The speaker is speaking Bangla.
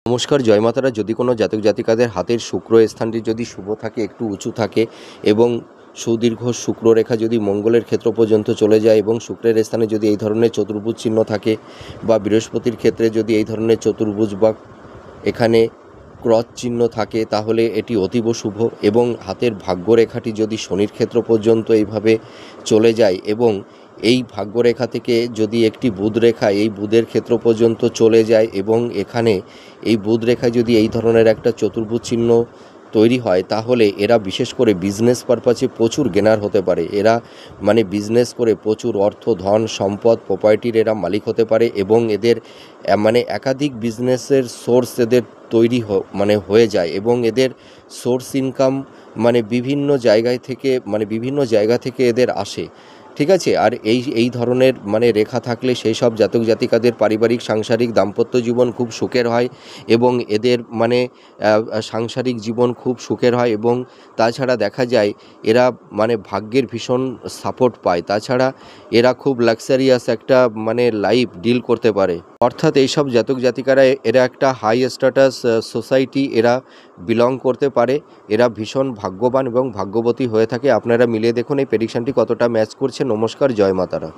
নমস্কার, জয় মাতারা। যদি কোনো জাতক জাতিকাদের হাতের শুক্র স্থানটি যদি শুভ থাকে, একটু উঁচু থাকে এবং সুদীর্ঘ শুক্ররেখা যদি মঙ্গলের ক্ষেত্র পর্যন্ত চলে যায় এবং শুক্রের স্থানে যদি এই ধরনের চতুর্ভুজ চিহ্ন থাকে বা বৃহস্পতির ক্ষেত্রে যদি এই ধরনের চতুর্ভুজ বা এখানে ক্রস চিহ্ন থাকে, তাহলে এটি অতীব শুভ। এবং হাতের ভাগ্যরেখাটি যদি শনির ক্ষেত্র পর্যন্ত এইভাবে চলে যায় এবং এই ভাগ্যরেখা থেকে যদি একটি বুধ রেখা এই বুধের ক্ষেত্র পর্যন্ত চলে যায় এবং এখানে এই বুধ রেখায় যদি এই ধরনের একটা চতুর্ভুজ চিহ্ন তৈরি হয়, তাহলে এরা বিশেষ করে বিজনেস পারপাসে প্রচুর গেনার হতে পারে। এরা বিজনেস করে প্রচুর অর্থ, ধন, সম্পদ, প্রপার্টির এরা মালিক হতে পারে এবং এদের একাধিক বিজনেসের সোর্স এদের তৈরি হয়ে যায় এবং এদের সোর্স ইনকাম বিভিন্ন জায়গা থেকে এদের আসে। ঠিক আছে। আর এই ধরনের রেখা থাকলে সেই সব জাতক জাতিকাদের পারিবারিক সাংসারিক দাম্পত্য জীবন খুব সুখের হয় এবং এদের সাংসারিক জীবন খুব সুখের হয় এবং তাছাড়া দেখা যায় এরা ভাগ্যের ভীষণ সাপোর্ট পায়। তাছাড়া এরা খুব লাক্সারিয়াস একটা লাইফ ডিল করতে পারে। অর্থাৎ এইসব জাতক জাতিকারা এরা একটা হাই স্ট্যাটাস সোসাইটি এরা বিলং করতে পারে। এরা ভীষণ ভাগ্যবান এবং ভাগ্যবতী হয়ে থাকে। আপনারা মিলিয়ে দেখুন এই প্রেডিকশানটি কতটা ম্যাচ করছে। নমস্কার, জয় মাতারা।